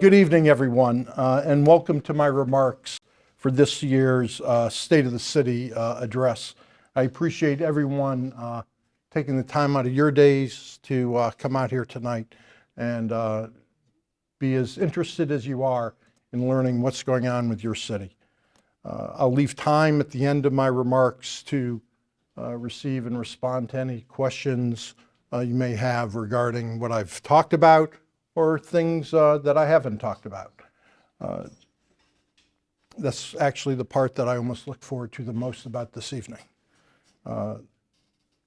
Good evening, everyone, and welcome to my remarks for this year's State of the City address. I appreciate everyone taking the time out of your days to come out here tonight and be as interested as you are in learning what's going on with your city. I'll leave time at the end of my remarks to receive and respond to any questions you may have regarding what I've talked about or things that I haven't talked about. That's actually the part that I almost look forward to the most about this evening.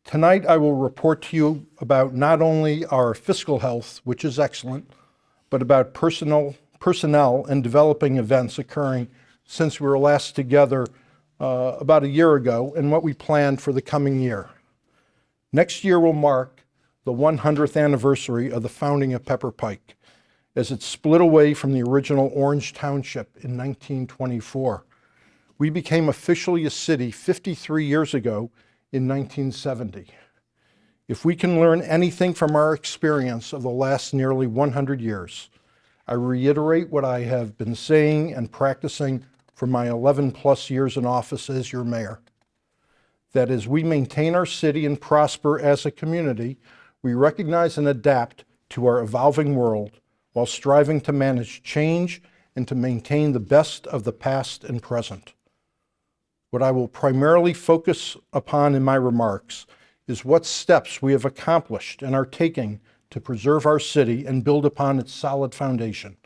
Tonight I will report to you about not only our fiscal health, which is excellent, but about personnel and developing events occurring since we were last together about a year ago and what we plan for the coming year. Next year will mark the 100th anniversary of the founding of Pepper Pike, as it split away from the original Orange Township in 1924. We became officially a city 53 years ago in 1970. If we can learn anything from our experience of the last nearly 100 years, I reiterate what I have been saying and practicing for my 11 plus years in office as your mayor, that as we maintain our city and prosper as a community, we recognize and adapt to our evolving world while striving to manage change and to maintain the best of the past and present. What I will primarily focus upon in my remarks is what steps we have accomplished and are taking to preserve our city and build upon its solid foundation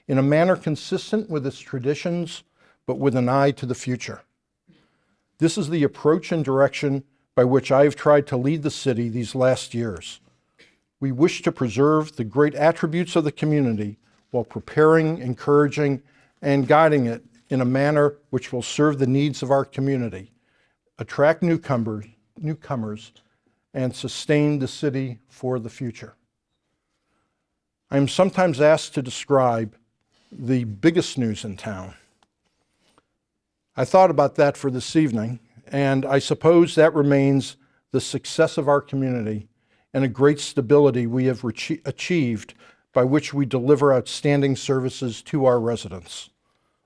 in a manner consistent with its traditions, but with an eye to the future. This is the approach and direction by which I have tried to lead the city these last years. We wish to preserve the great attributes of the community while preparing, encouraging, and guiding it in a manner which will serve the needs of our community, attract newcomers, and sustain the city for the future. I am sometimes asked to describe the biggest news in town. I thought about that for this evening, and I suppose that remains the success of our community and a great stability we have achieved by which we deliver outstanding services to our residents.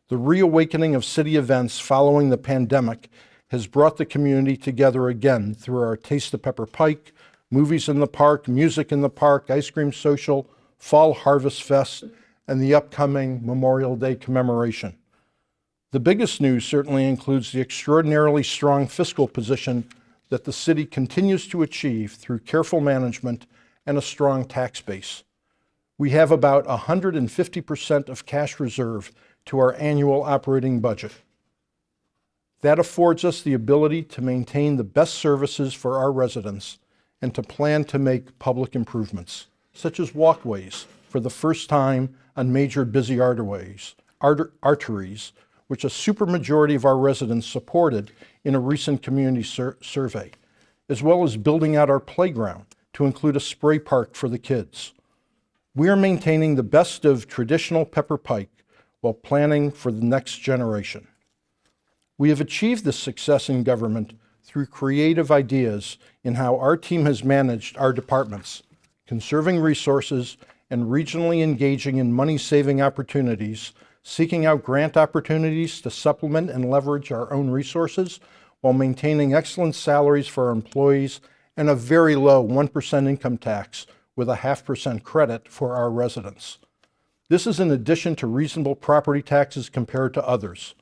The reawakening of city events following the pandemic has brought the community together again through our Taste of Pepper Pike, movies in the park, music in the park, ice cream social, fall harvest fest, and the upcoming Memorial Day commemoration. The biggest news certainly includes the extraordinarily strong fiscal position that the city continues to achieve through careful management and a strong tax base. We have about 150% of cash reserve to our annual operating budget. That affords us the ability to maintain the best services for our residents and to plan to make public improvements, such as walkways for the first time on major busy arteries, which a supermajority of our residents supported in a recent community survey, as well as building out our playground to include a spray park for the kids. We are maintaining the best of traditional Pepper Pike while planning for the next generation. We have achieved this success in government through creative ideas in how our team has managed our departments, conserving resources and regionally engaging in money-saving opportunities, seeking out grant opportunities to supplement and leverage our own resources while maintaining excellent salaries for our employees and a very low 1% income tax with a 0.5% credit for our residents. This is in addition to reasonable property taxes compared to others.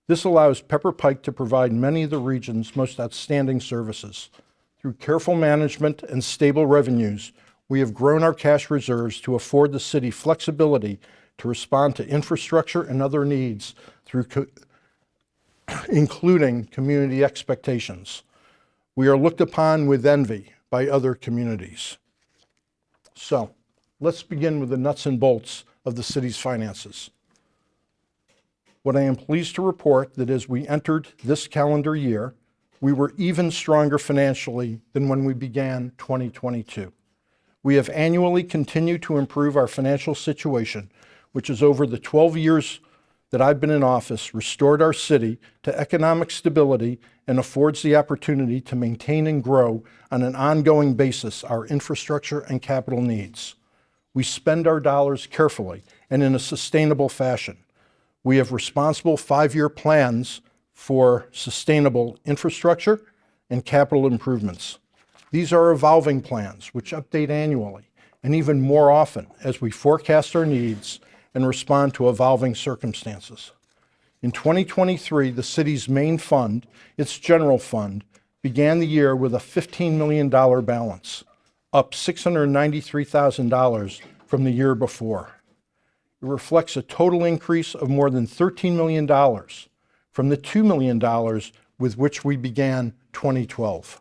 This allows Pepper Pike to provide many of the region's most outstanding services. Through careful management and stable revenues, we have grown our cash reserves to afford the city flexibility to respond to infrastructure and other needs through including community expectations. We are looked upon with envy by other communities. So let's begin with the nuts and bolts of the city's finances. What I am pleased to report that as we entered this calendar year, we were even stronger financially than when we began 2022. We have annually continued to improve our financial situation, which is over the 12 years that I've been in office, restored our city to economic stability and affords the opportunity to maintain and grow on an ongoing basis our infrastructure and capital needs. We spend our dollars carefully and in a sustainable fashion. We have responsible 5-year plans for sustainable infrastructure and capital improvements. These are evolving plans which update annually and even more often as we forecast our needs and respond to evolving circumstances. In 2023, the city's main fund, its general fund, began the year with a $15 million balance, up $693,000 from the year before. It reflects a total increase of more than $13 million from the $2 million with which we began 2012.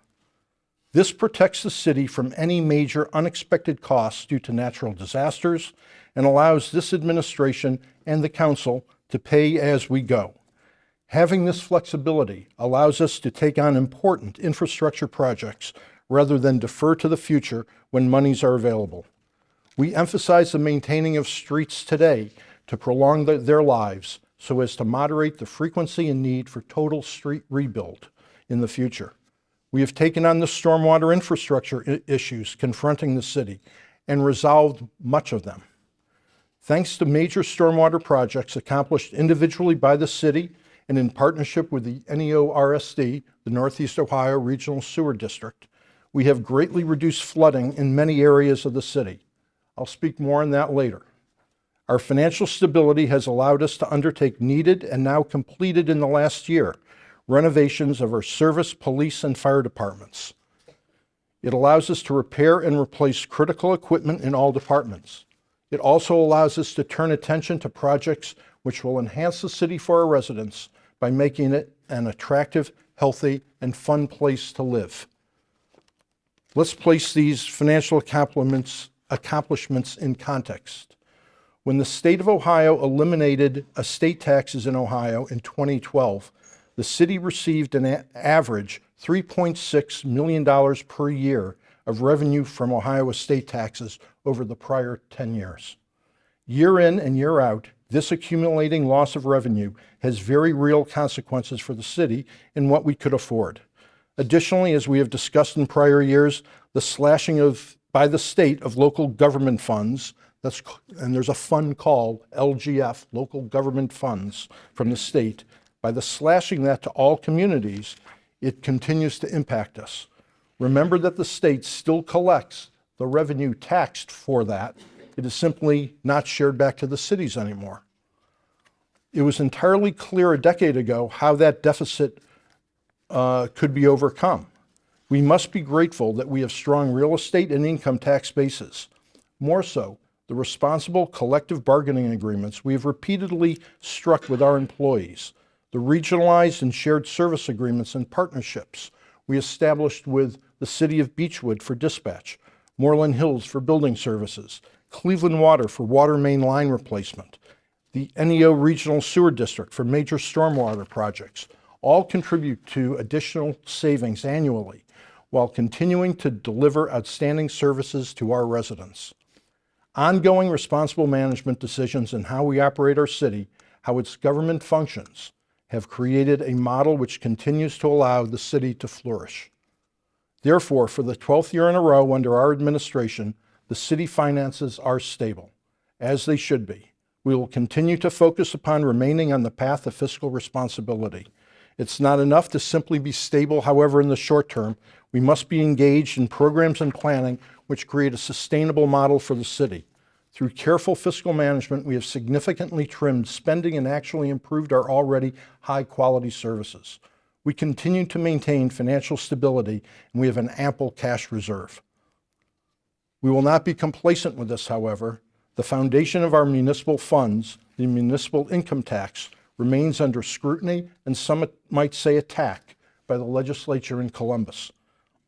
This protects the city from any major unexpected costs due to natural disasters and allows this administration and the council to pay as we go. Having this flexibility allows us to take on important infrastructure projects rather than defer to the future when monies are available. We emphasize the maintaining of streets today to prolong their lives so as to moderate the frequency and need for total street rebuild in the future. We have taken on the stormwater infrastructure issues confronting the city and resolved much of them. Thanks to major stormwater projects accomplished individually by the city and in partnership with the NEORSD, the Northeast Ohio Regional Sewer District, we have greatly reduced flooding in many areas of the city. I'll speak more on that later. Our financial stability has allowed us to undertake needed and now completed in the last year renovations of our service, police, and fire departments. It allows us to repair and replace critical equipment in all departments. It also allows us to turn attention to projects which will enhance the city for our residents by making it an attractive, healthy, and fun place to live. Let's place these financial accomplishments in context. When the state of Ohio eliminated estate taxes in Ohio in 2012, the city received an average $3.6 million per year of revenue from Ohio estate taxes over the prior 10 years. Year in and year out, this accumulating loss of revenue has very real consequences for the city in what we could afford. Additionally, as we have discussed in prior years, the slashing by the state of local government funds, and there's a fund called LGF, Local Government Funds from the state, by the slashing that to all communities, it continues to impact us. Remember that the state still collects the revenue taxed for that. It is simply not shared back to the cities anymore. It was entirely clear a decade ago how that deficit could be overcome. We must be grateful that we have strong real estate and income tax bases. More so, the responsible collective bargaining agreements we have repeatedly struck with our employees, the regionalized and shared service agreements and partnerships we established with the City of Beechwood for dispatch, Moreland Hills for building services, Cleveland Water for water main line replacement, the NEO Regional Sewer District for major stormwater projects, all contribute to additional savings annually while continuing to deliver outstanding services to our residents. Ongoing responsible management decisions in how we operate our city, how its government functions, have created a model which continues to allow the city to flourish. Therefore, for the 12th year in a row under our administration, the city finances are stable, as they should be. We will continue to focus upon remaining on the path of fiscal responsibility. It's not enough to simply be stable, however, in the short term. We must be engaged in programs and planning which create a sustainable model for the city. Through careful fiscal management, we have significantly trimmed spending and actually improved our already high-quality services. We continue to maintain financial stability, and we have an ample cash reserve. We will not be complacent with this, however. The foundation of our municipal funds, the municipal income tax, remains under scrutiny and some might say attack by the legislature in Columbus.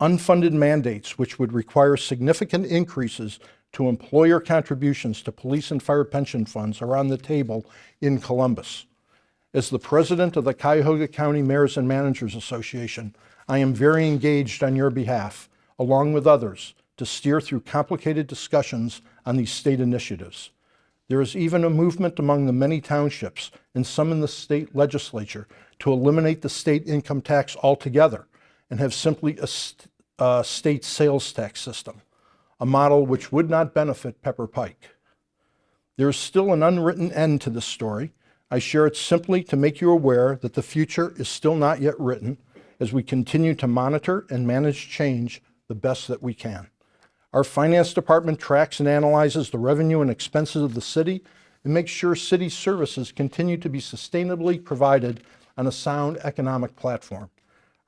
Unfunded mandates, which would require significant increases to employer contributions to police and fire pension funds, are on the table in Columbus. As the president of the Cuyahoga County Mayors and Managers Association, I am very engaged on your behalf, along with others, to steer through complicated discussions on these state initiatives. There is even a movement among the many townships and some in the state legislature to eliminate the state income tax altogether and have simply a state sales tax system, a model which would not benefit Pike. There is still an unwritten end to this story. I share it simply to make you aware that the future is still not yet written as we continue to monitor and manage change the best that we can. Our finance department tracks and analyzes the revenue and expenses of the city and makes sure city services continue to be sustainably provided on a sound economic platform.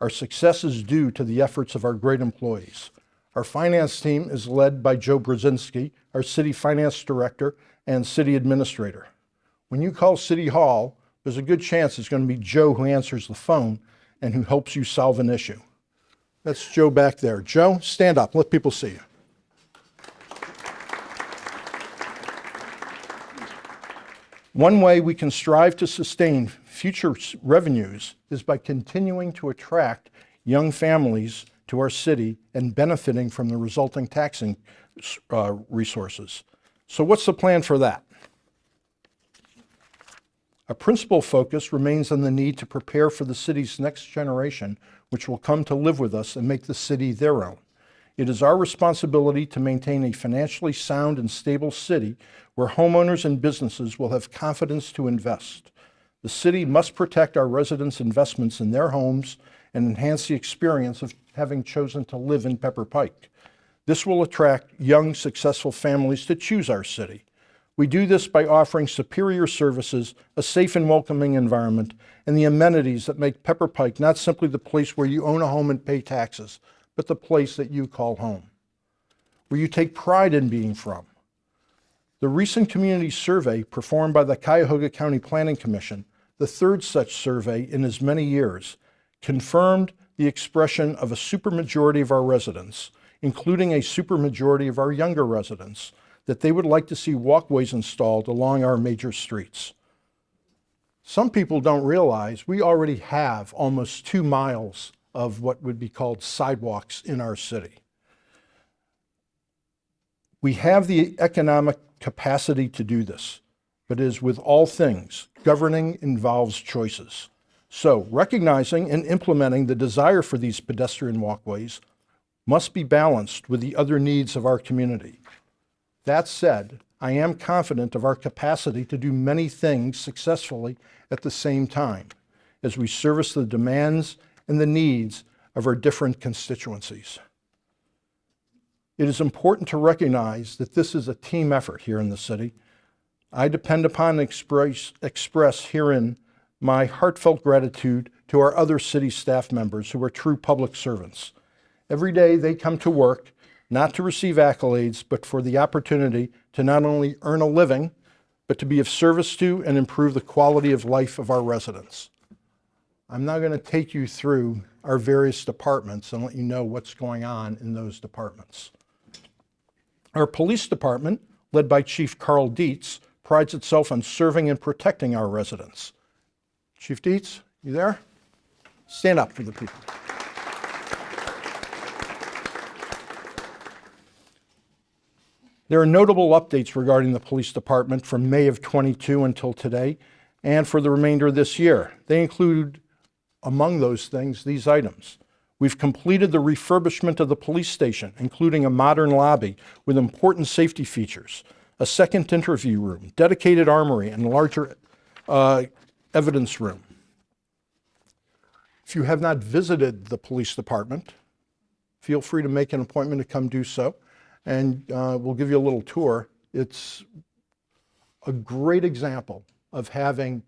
Our success is due to the efforts of our great employees. Our finance team is led by Joe Brzezinski, our city finance director and city administrator. When you call City Hall, there's a good chance it's going to be Joe who answers the phone and who helps you solve an issue. That's Joe back there. Joe, stand up. Let people see you. One way we can strive to sustain future revenues is by continuing to attract young families to our city and benefiting from the resulting taxing resources. So what's the plan for that? A principal focus remains on the need to prepare for the city's next generation, which will come to live with us and make the city their own. It is our responsibility to maintain a financially sound and stable city where homeowners and businesses will have confidence to invest. The city must protect our residents' investments in their homes and enhance the experience of having chosen to live in Pepper Pike. This will attract young, successful families to choose our city. We do this by offering superior services, a safe and welcoming environment, and the amenities that make Pepper Pike not simply the place where you own a home and pay taxes, but the place that you call home, where you take pride in being from. The recent community survey performed by the Cuyahoga County Planning Commission, the third such survey in as many years, confirmed the expression of a supermajority of our residents, including a supermajority of our younger residents, that they would like to see walkways installed along our major streets. Some people don't realize we already have almost 2 miles of what would be called sidewalks in our city. We have the economic capacity to do this, but as with all things, governing involves choices. So recognizing and implementing the desire for these pedestrian walkways must be balanced with the other needs of our community. That said, I am confident of our capacity to do many things successfully at the same time as we service the demands and the needs of our different constituencies. It is important to recognize that this is a team effort here in the city. I depend upon and express herein my heartfelt gratitude to our other city staff members who are true public servants. Every day they come to work not to receive accolades, but for the opportunity to not only earn a living, but to be of service to and improve the quality of life of our residents. I'm now going to take you through our various departments and let you know what's going on in those departments. Our police department, led by Chief Carl Dietz, prides itself on serving and protecting our residents. Chief Dietz, you there? Stand up for the people. There are notable updates regarding the police department from May of 22 until today and for the remainder of this year. They include, among those things, these items. We've completed the refurbishment of the police station, including a modern lobby with important safety features, a second interview room, dedicated armory, and larger evidence room. If you have not visited the police department, feel free to make an appointment to come do so, and we'll give you a little tour. It's a great example of having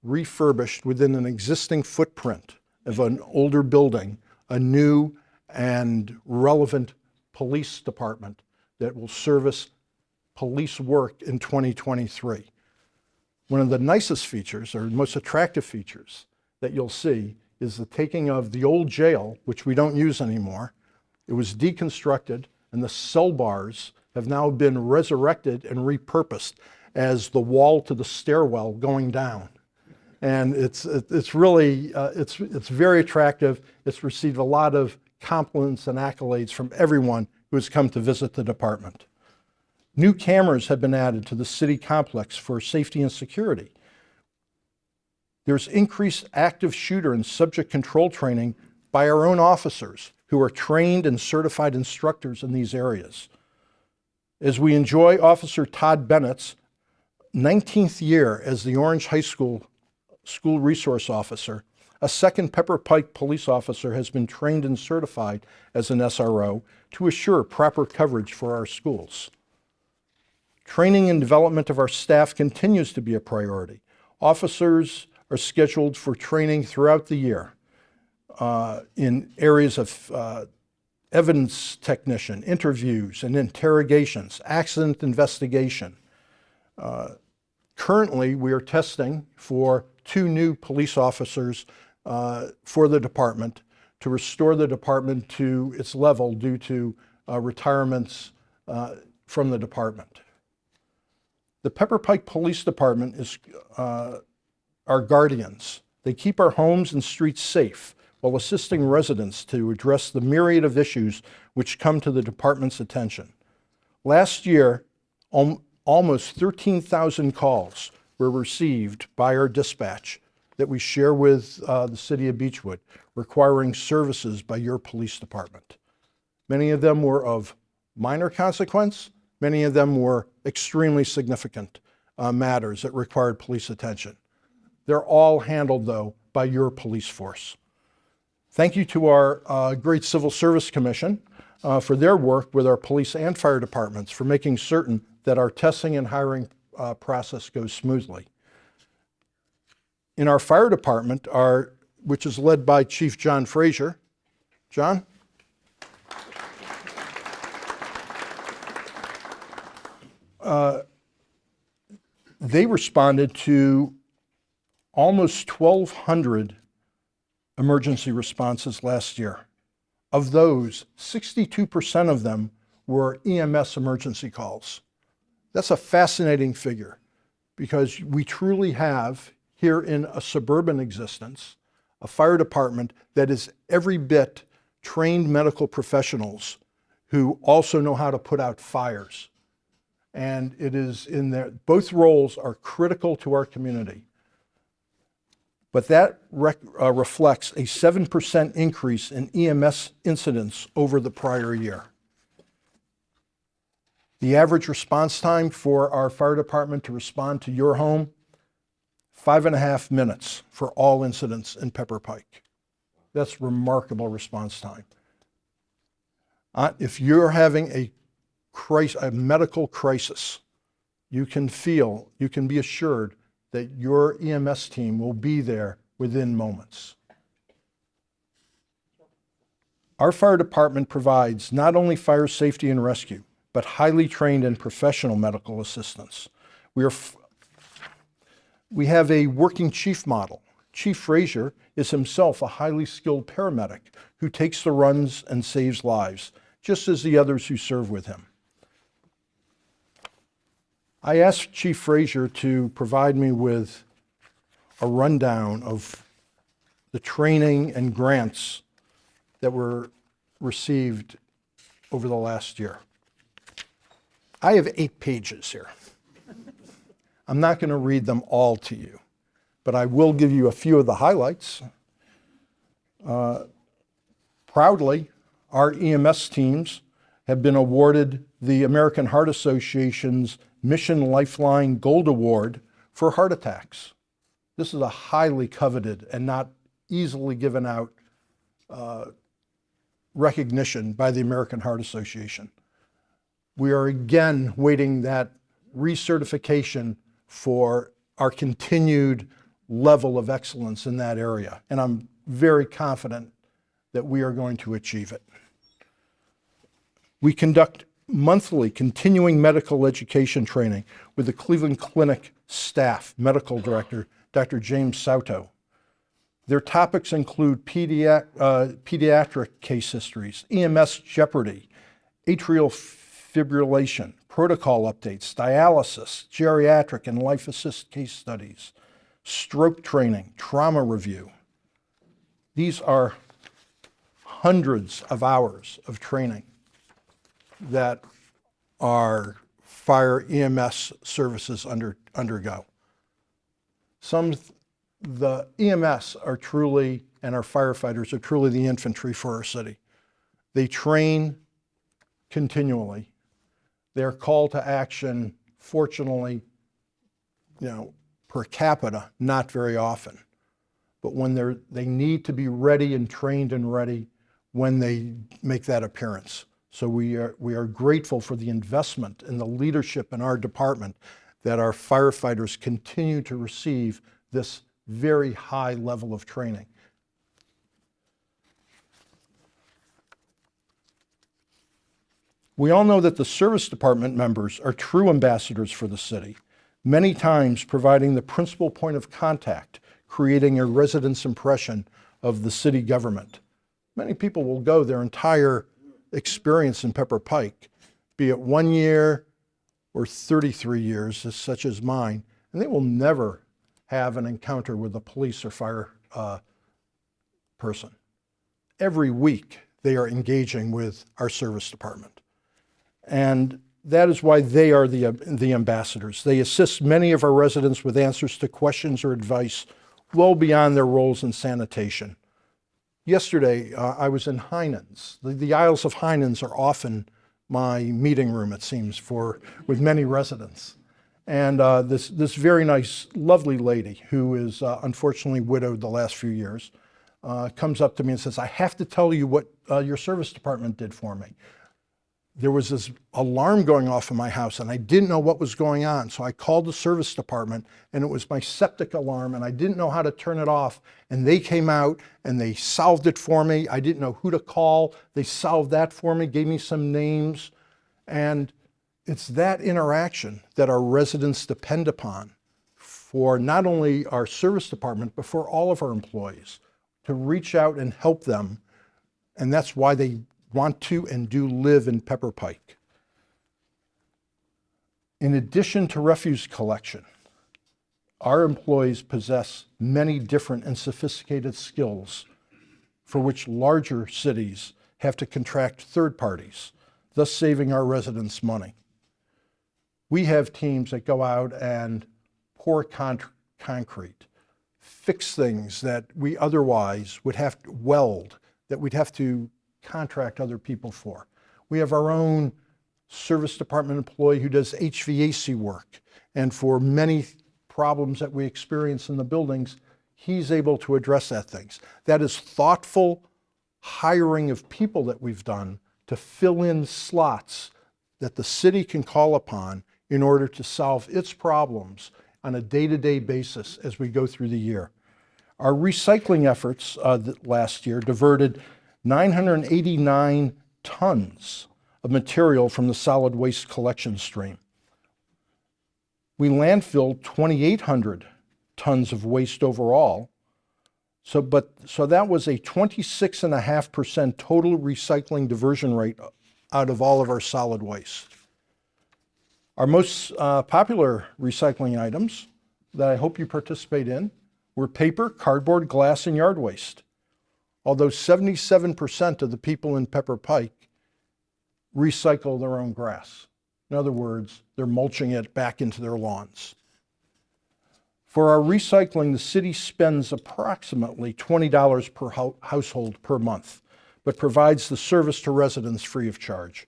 refurbished within an existing footprint of an older building, a new and relevant police department that will service police work in 2023. One of the nicest features, or most attractive features that you'll see, is the taking of the old jail, which we don't use anymore. It was deconstructed, and the cell bars have now been resurrected and repurposed as the wall to the stairwell going down. And it's really very attractive. It's received a lot of compliments and accolades from everyone who has come to visit the department. New cameras have been added to the city complex for safety and security. There's increased active shooter and subject control training by our own officers who are trained and certified instructors in these areas. As we enjoy Officer Todd Bennett's 19th year as the Orange High School School Resource Officer, a second Pepper Pike police officer has been trained and certified as an SRO to assure proper coverage for our schools. Training and development of our staff continues to be a priority. Officers are scheduled for training throughout the year in areas of evidence technician, interviews and interrogations, accident investigation. Currently, we are testing for 2 new police officers for the department to restore the department to its level due to retirements from the department. The Pepper Pike Police Department is our guardians. They keep our homes and streets safe while assisting residents to address the myriad of issues which come to the department's attention. Last year, almost 13,000 calls were received by our dispatch that we share with the city of Beechwood, requiring services by your police department. Many of them were of minor consequence. Many of them were extremely significant matters that required police attention. They're all handled, though, by your police force. Thank you to our great Civil Service Commission for their work with our police and fire departments for making certain that our testing and hiring process goes smoothly. In our fire department, which is led by Chief John Frazier. John? They responded to almost 1,200 emergency responses last year. Of those, 62% of them were EMS emergency calls. That's a fascinating figure because we truly have here in a suburban existence a fire department that is every bit trained medical professionals who also know how to put out fires. And it is in there, both roles are critical to our community. But that reflects a 7% increase in EMS incidents over the prior year. The average response time for our fire department to respond to your home, 5.5 minutes for all incidents in Pepper Pike. That's remarkable response time. If you're having a medical crisis, you can be assured that your EMS team will be there within moments. Our fire department provides not only fire safety and rescue, but highly trained and professional medical assistance. We have a working chief model. Chief Frazier is himself a highly skilled paramedic who takes the runs and saves lives, just as the others who serve with him. I asked Chief Frazier to provide me with a rundown of the training and grants that were received over the last year. I have 8 pages here. I'm not going to read them all to you, but I will give you a few of the highlights. Proudly, our EMS teams have been awarded the American Heart Association's Mission Lifeline Gold Award for heart attacks. This is a highly coveted and not easily given out recognition by the American Heart Association. We are again waiting that recertification for our continued level of excellence in that area, and I'm very confident that we are going to achieve it. We conduct monthly continuing medical education training with the Cleveland Clinic staff medical director, Dr. James Sauto. Their topics include pediatric case histories, EMS jeopardy, atrial fibrillation, protocol updates, dialysis, geriatric and life assist case studies, stroke training, trauma review. These are hundreds of hours of training that our fire EMS services undergo. The EMS are truly, and our firefighters are truly the infantry for our city. They train continually. Their call to action, fortunately, per capita, not very often. But when they need to be ready and trained and ready when they make that appearance. So we are grateful for the investment and the leadership in our department that our firefighters continue to receive this very high level of training. We all know that the service department members are true ambassadors for the city, many times providing the principal point of contact, creating a resident's impression of the city government. Many people will go their entire experience in Pepper Pike, be it 1 year or 33 years, such as mine, and they will never have an encounter with a police or fire person. Every week they are engaging with our service department. And that is why they are the ambassadors. They assist many of our residents with answers to questions or advice well beyond their roles in sanitation. Yesterday, I was in Heinen's. The aisles of Heinen's are often my meeting room, it seems, with many residents. And this very nice, lovely lady who is unfortunately widowed the last few years comes up to me and says, "I have to tell you what your service department did for me. There was this alarm going off in my house and I didn't know what was going on. So I called the service department and it was my septic alarm and I didn't know how to turn it off. And they came out and they solved it for me. I didn't know who to call. They solved that for me, gave me some names. And it's that interaction that our residents depend upon for not only our service department, but for all of our employees to reach out and help them. And that's why they want to and do live in Pepper Pike. In addition to refuse collection, our employees possess many different and sophisticated skills for which larger cities have to contract third parties, thus saving our residents money. We have teams that go out and pour concrete, fix things that we otherwise would have to weld, that we'd have to contract other people for. We have our own service department employee who does HVAC work, and for many problems that we experience in the buildings, he's able to address that things. That is thoughtful hiring of people that we've done to fill in slots that the city can call upon in order to solve its problems on a day-to-day basis as we go through the year. Our recycling efforts last year diverted 989 tons of material from the solid waste collection stream. We landfilled 2,800 tons of waste overall. So that was a 26.5% total recycling diversion rate out of all of our solid waste. Our most popular recycling items that I hope you participate in were paper, cardboard, glass, and yard waste. Although 77% of the people in Pepper Pike recycle their own grass. In other words, they're mulching it back into their lawns. For our recycling, the city spends approximately $20 per household per month, but provides the service to residents free of charge.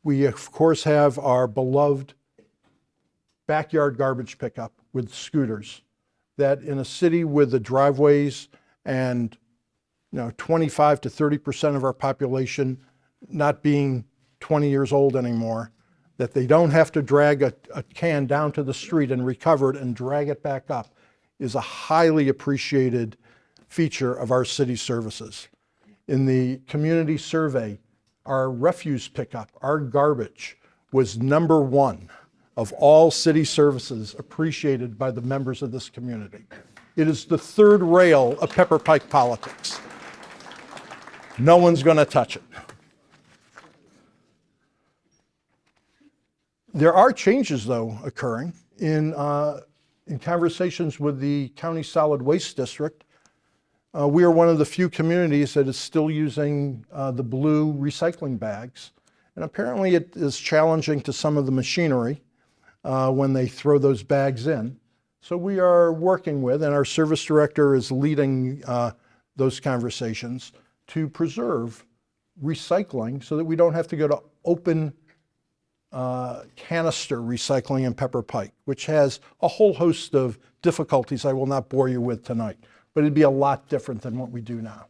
We, of course, have our beloved backyard garbage pickup with scooters that in a city with the driveways and 25 to 30% of our population not being 20 years old anymore, that they don't have to drag a can down to the street and recover it and drag it back up, is a highly appreciated feature of our city services. In the community survey, our refuse pickup, our garbage, was #1 of all city services appreciated by the members of this community. It is the third rail of Pepper Pike politics. No one's going to touch it. There are changes, though, occurring in conversations with the County Solid Waste District. We are one of the few communities that is still using the blue recycling bags. And apparently it is challenging to some of the machinery when they throw those bags in. So we are working with, and our service director is leading those conversations to preserve recycling so that we don't have to go to open canister recycling in Pepper Pike, which has a whole host of difficulties I will not bore you with tonight, but it'd be a lot different than what we do now.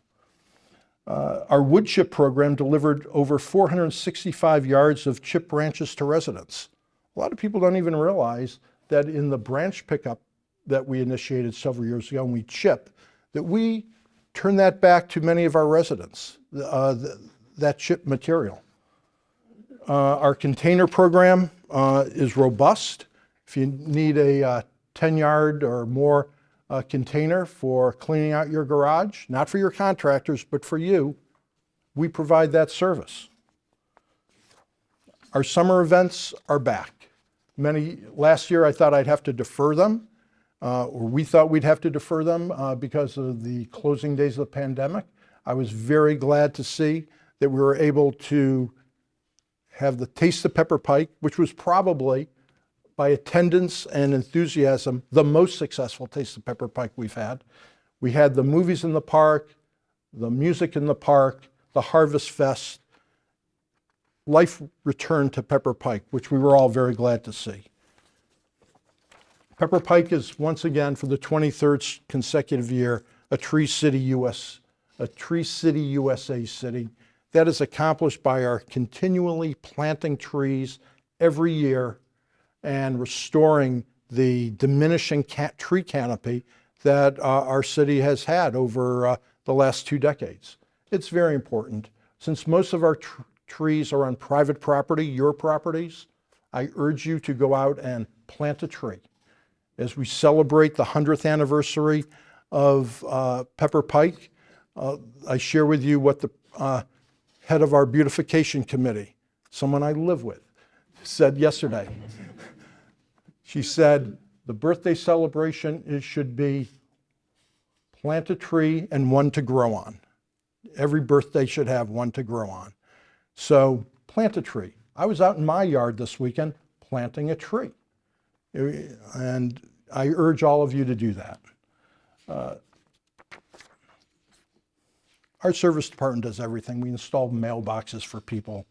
Our wood chip program delivered over 465 yards of chip branches to residents. A lot of people don't even realize that in the branch pickup that we initiated several years ago, and we chip, that we turn that back to many of our residents, that chip material. Our container program is robust. If you need a 10-yard or more container for cleaning out your garage, not for your contractors, but for you, we provide that service. Our summer events are back. Last year I thought I'd have to defer them, or we thought we'd have to defer them because of the closing days of the pandemic. I was very glad to see that we were able to have the Taste of Pepper Pike, which was probably, by attendance and enthusiasm, the most successful Taste of Pepper Pike we've had. We had the movies in the park, the music in the park, the Harvest Fest. Life returned to Pepper Pike, which we were all very glad to see. Pepper Pike is once again, for the 23rd consecutive year, a Tree City USA city. That is accomplished by our continually planting trees every year and restoring the diminishing tree canopy that our city has had over the last 2 decades. It's very important. Since most of our trees are on private property, your properties, I urge you to go out and plant a tree. As we celebrate the 100th anniversary of Pepper Pike, I share with you what the head of our beautification committee, someone I live with, said yesterday. She said, the birthday celebration should be plant a tree and one to grow on. Every birthday should have one to grow on. So plant a tree. I was out in my yard this weekend planting a tree. And I urge all of you to do that. Our service department does everything. We install mailboxes for people.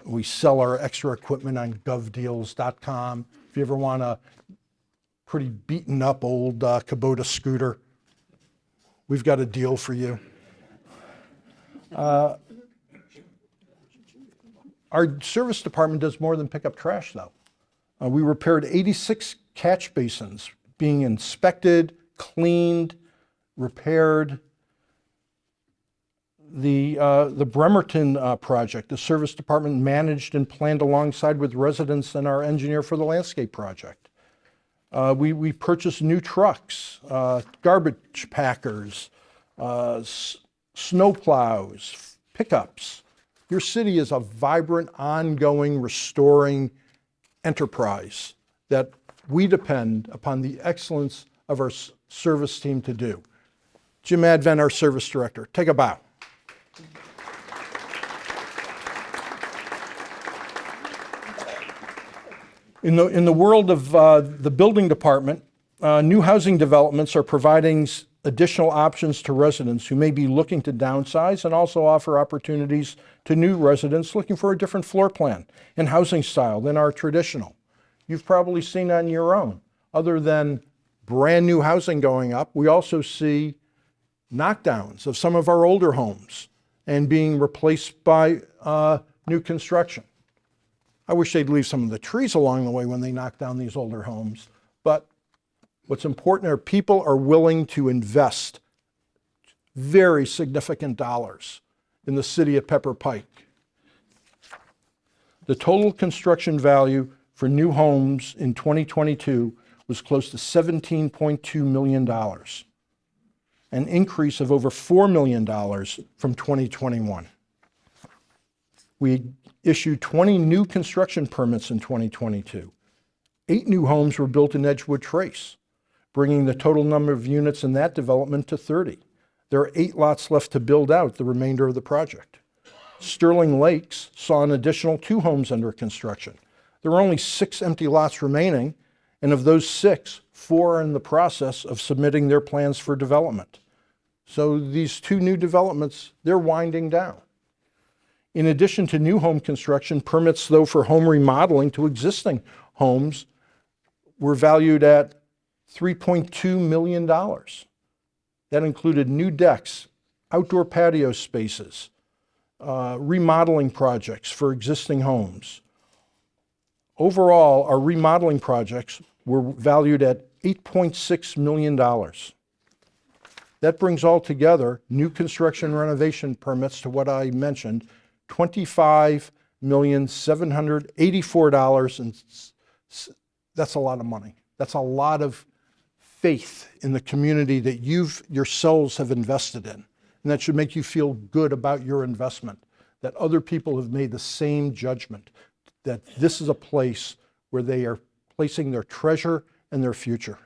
We sell our extra equipment on govdeals.com. If you ever want a pretty beaten up old Kubota scooter, we've got a deal for you. Our service department does more than pick up trash, though. We repaired 86 catch basins, being inspected, cleaned, repaired. The Bremerton project, the service department managed and planned alongside with residents and our engineer for the landscape project. We purchased new trucks, garbage packers, snow plows, pickups. Your city is a vibrant, ongoing, restoring enterprise that we depend upon the excellence of our service team to do. Jim Advent, our service director, take a bow. In the world of the building department, new housing developments are providing additional options to residents who may be looking to downsize, and also offer opportunities to new residents looking for a different floor plan and housing style than our traditional. You've probably seen on your own. Other than brand new housing going up, we also see knockdowns of some of our older homes and being replaced by new construction. I wish they'd leave some of the trees along the way when they knock down these older homes. But what's important are people are willing to invest very significant dollars in the city of Pepper Pike. The total construction value for new homes in 2022 was close to $17.2 million, an increase of over $4 million from 2021. We issued 20 new construction permits in 2022. 8 new homes were built in Edgewood Trace, bringing the total number of units in that development to 30. There are 8 lots left to build out the remainder of the project. Sterling Lakes saw an additional 2 homes under construction. There are only 6 empty lots remaining, and of those 6, 4 are in the process of submitting their plans for development. So these 2 new developments, they're winding down. In addition to new home construction, permits, though, for home remodeling to existing homes were valued at $3.2 million. That included new decks, outdoor patio spaces, remodeling projects for existing homes. Overall, our remodeling projects were valued at $8.6 million. That brings all together new construction renovation permits to what I mentioned, $25,784, and that's a lot of money. That's a lot of faith in the community that yourselves have invested in. And that should make you feel good about your investment, that other people have made the same judgment, that this is a place where they are placing their treasure and their future.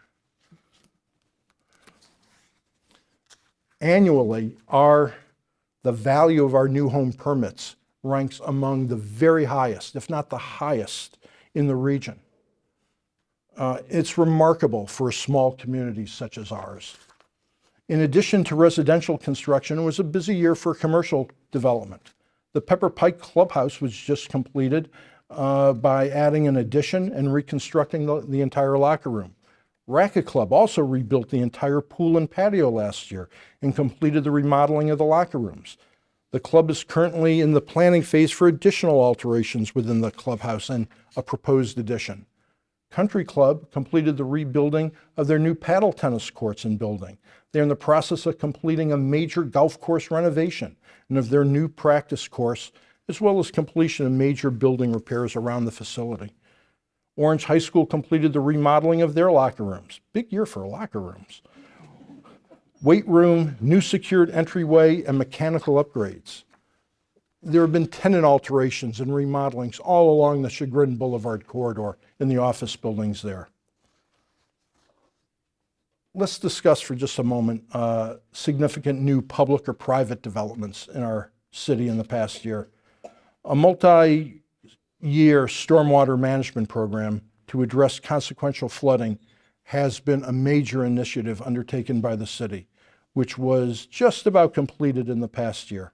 Annually, the value of our new home permits ranks among the very highest, if not the highest, in the region. It's remarkable for a small community such as ours. In addition to residential construction, it was a busy year for commercial development. The Pike Clubhouse was just completed by adding an addition and reconstructing the entire locker room. Racquet Club also rebuilt the entire pool and patio last year and completed the remodeling of the locker rooms. The club is currently in the planning phase for additional alterations within the clubhouse and a proposed addition. Country Club completed the rebuilding of their new paddle tennis courts and building. They're in the process of completing a major golf course renovation and of their new practice course, as well as completion of major building repairs around the facility. Orange High School completed the remodeling of their locker rooms. Big year for locker rooms. Weight room, new secured entryway, and mechanical upgrades. There have been tenant alterations and remodelings all along the Chagrin Boulevard corridor in the office buildings there. Let's discuss for just a moment significant new public or private developments in our city in the past year. A multi-year stormwater management program to address consequential flooding has been a major initiative undertaken by the city, which was just about completed in the past year.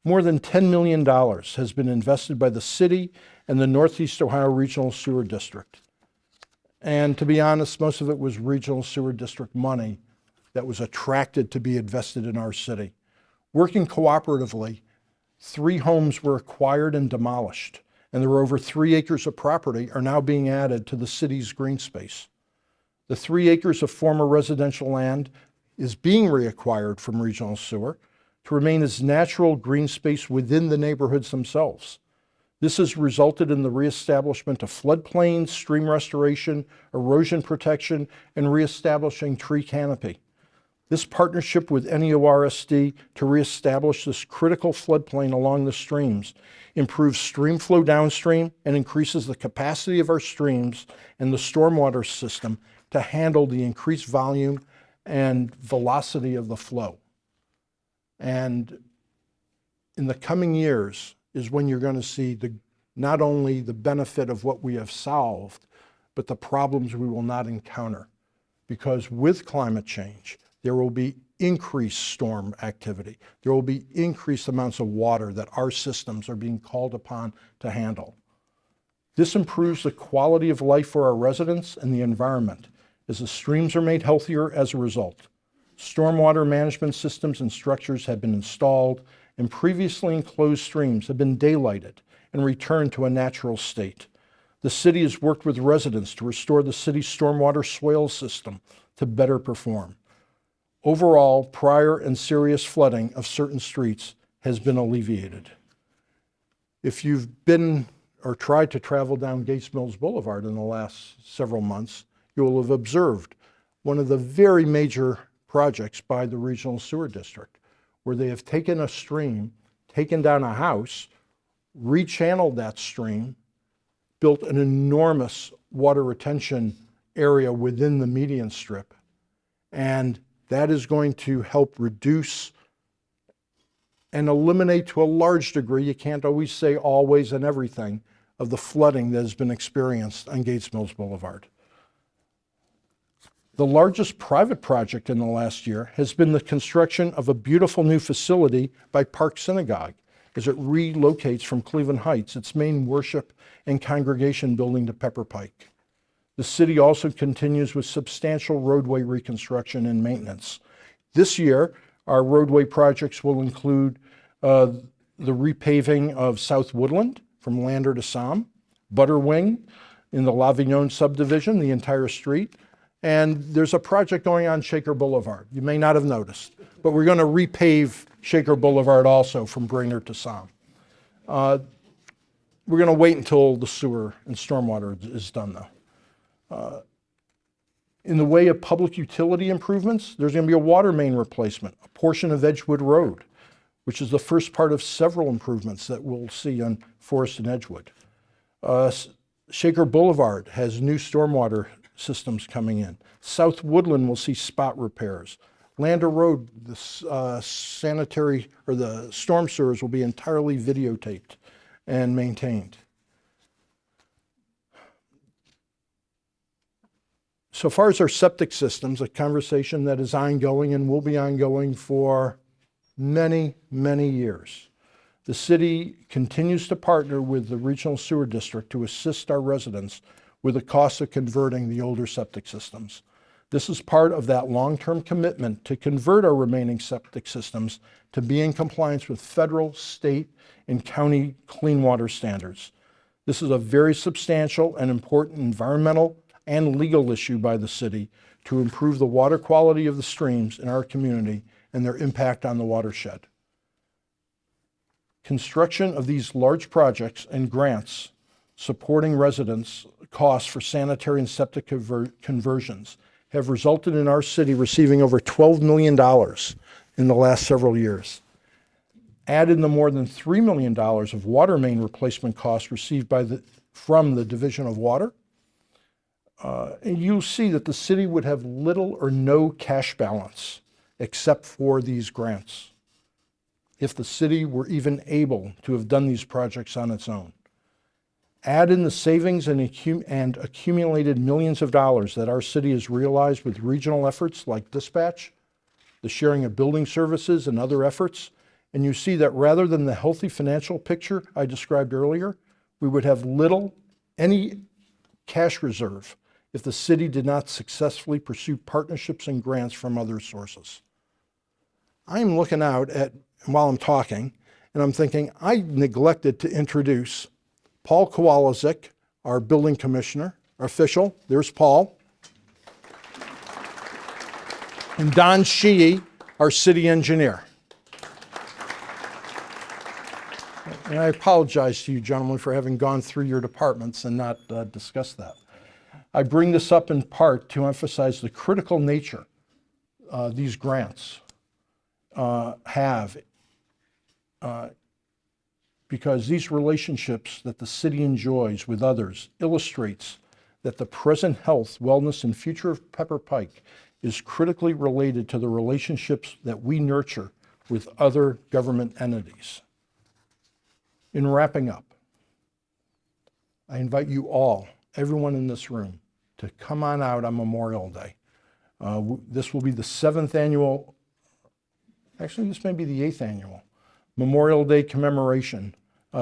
More than $10 million has been invested by the city and the Northeast Ohio Regional Sewer District. And to be honest, most of it was Regional Sewer District money that was attracted to be invested in our city. Working cooperatively, 3 homes were acquired and demolished, and there were over 3 acres of property are now being added to the city's green space. The 3 acres of former residential land is being reacquired from Regional Sewer to remain as natural green space within the neighborhoods themselves. This has resulted in the reestablishment of floodplains, stream restoration, erosion protection, and reestablishing tree canopy. This partnership with NEORSD to reestablish this critical floodplain along the streams improves stream flow downstream and increases the capacity of our streams and the stormwater system to handle the increased volume and velocity of the flow. And in the coming years is when you're going to see not only the benefit of what we have solved, but the problems we will not encounter. Because with climate change, there will be increased storm activity. There will be increased amounts of water that our systems are being called upon to handle. This improves the quality of life for our residents and the environment, as the streams are made healthier as a result. Stormwater management systems and structures have been installed, and previously enclosed streams have been daylighted and returned to a natural state. The city has worked with residents to restore the city's stormwater swale system to better perform. Overall, prior and serious flooding of certain streets has been alleviated. If you've been or tried to travel down Gates Mills Boulevard in the last several months, you will have observed one of the very major projects by the Regional Sewer District, where they have taken a stream, taken down a house, rechanneled that stream, built an enormous water retention area within the median strip, and that is going to help reduce and eliminate to a large degree, you can't always say always and everything, of the flooding that has been experienced on Gates Mills Boulevard. The largest private project in the last year has been the construction of a beautiful new facility by Park Synagogue as it relocates from Cleveland Heights, its main worship and congregation building, to Pepper Pike. The city also continues with substantial roadway reconstruction and maintenance. This year, our roadway projects will include the repaving of South Woodland from Lander to Somme, Butterwing in the L'Avignon subdivision, the entire street, and there's a project going on Shaker Boulevard. You may not have noticed, but we're going to repave Shaker Boulevard also from Brainerd to Somme. We're going to wait until the sewer and stormwater is done, though. In the way of public utility improvements, there's going to be a water main replacement, a portion of Edgewood Road, which is the first part of several improvements that we'll see on Forest and Edgewood. Shaker Boulevard has new stormwater systems coming in. South Woodland will see spot repairs. Lander Road, the sanitary or the storm sewers will be entirely videotaped and maintained. So far as our septic systems, a conversation that is ongoing and will be ongoing for many, many years. The city continues to partner with the Regional Sewer District to assist our residents with the cost of converting the older septic systems. This is part of that long-term commitment to convert our remaining septic systems to be in compliance with federal, state, and county clean water standards. This is a very substantial and important environmental and legal issue by the city to improve the water quality of the streams in our community and their impact on the watershed. Construction of these large projects and grants supporting residents' costs for sanitary and septic conversions have resulted in our city receiving over $12 million in the last several years. Add in the more than $3 million of water main replacement costs received from the Division of Water, and you'll see that the city would have little or no cash balance except for these grants, if the city were even able to have done these projects on its own. Add in the savings and accumulated millions of dollars that our city has realized with regional efforts like dispatch, the sharing of building services, and other efforts, and you see that rather than the healthy financial picture I described earlier, we would have any cash reserve if the city did not successfully pursue partnerships and grants from other sources. I'm looking out while I'm talking, and I'm thinking, I neglected to introduce Paul Kowalczyk, our building commissioner, official. There's Paul. And Don Sheehy, our city engineer. And I apologize to you gentlemen for having gone through your departments and not discussed that. I bring this up in part to emphasize the critical nature these grants have, because these relationships that the city enjoys with others illustrates that the present health, wellness, and future of Pepper Pike is critically related to the relationships that we nurture with other government entities. In wrapping up, I invite you all, everyone in this room, to come on out on Memorial Day. This will be the 7th annual, actually this may be the 8th annual, Memorial Day commemoration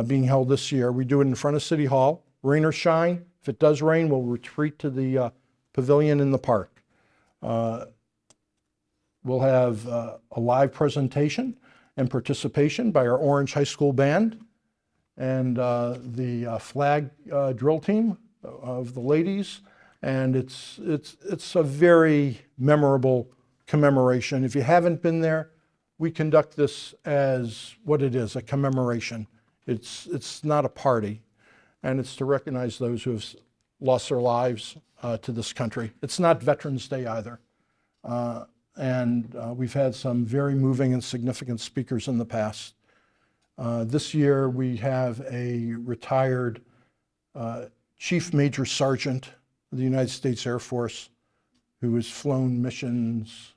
being held this year. We do it in front of City Hall, rain or shine. If it does rain, we'll retreat to the pavilion in the park. We'll have a live presentation and participation by our Orange High School band and the flag drill team of the ladies. And it's a very memorable commemoration. If you haven't been there, we conduct this as what it is, a commemoration. It's not a party, and it's to recognize those who have lost their lives to this country. It's not Veterans Day either. And we've had some very moving and significant speakers in the past. This year we have a retired Chief Major Sergeant of the United States Air Force who has flown missions,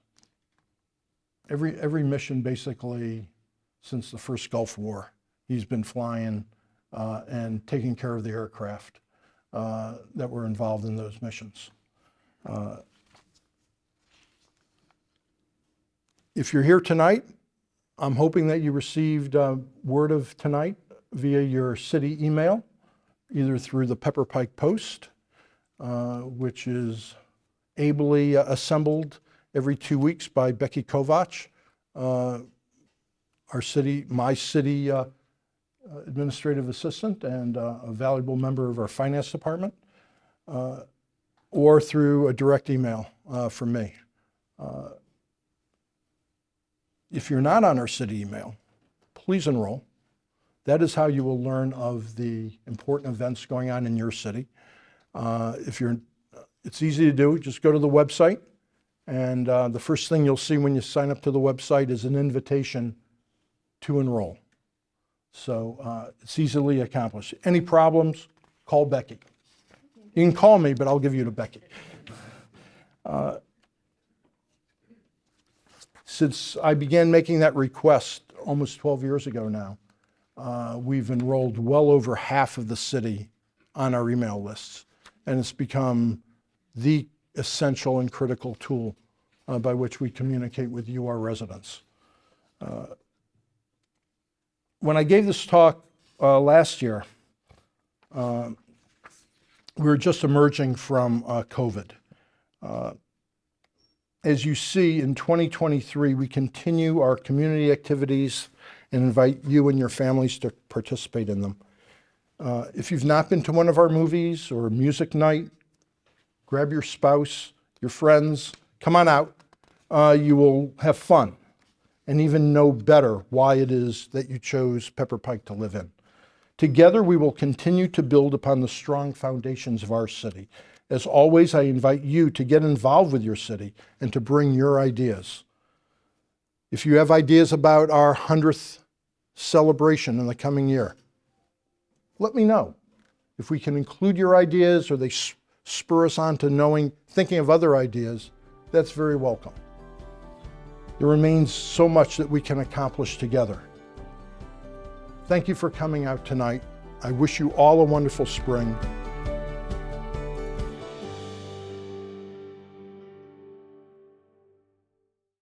every mission basically since the first Gulf War. He's been flying and taking care of the aircraft that were involved in those missions. If you're here tonight I'm hoping that you received word of tonight via your city email, either through the Pike Post, which is ably assembled every 2 weeks by Becky Kovach, my city administrative assistant and a valuable member of our finance department, or through a direct email from me. If you're not on our city email, please enroll. That is how you will learn of the important events going on in your city. It's easy to do. Just go to the website, and the first thing you'll see when you sign up to the website is an invitation to enroll. So it's easily accomplished. Any problems, call Becky. You can call me, but I'll give you to Becky. Since I began making that request almost 12 years ago now, we've enrolled well over half of the city on our email lists, and it's become the essential and critical tool by which we communicate with you, our residents. When I gave this talk last year, we were just emerging from COVID. As you see, in 2023, we continue our community activities and invite you and your families to participate in them. If you've not been to one of our movies or music night, grab your spouse, your friends, come on out. You will have fun and even know better why it is that you chose Pike to live in. Together, we will continue to build upon the strong foundations of our city. As always, I invite you to get involved with your city and to bring your ideas. If you have ideas about our 100th celebration in the coming year, let me know. If we can include your ideas or they spur us on to thinking of other ideas, that's very welcome. There remains so much that we can accomplish together. Thank you for coming out tonight. I wish you all a wonderful spring.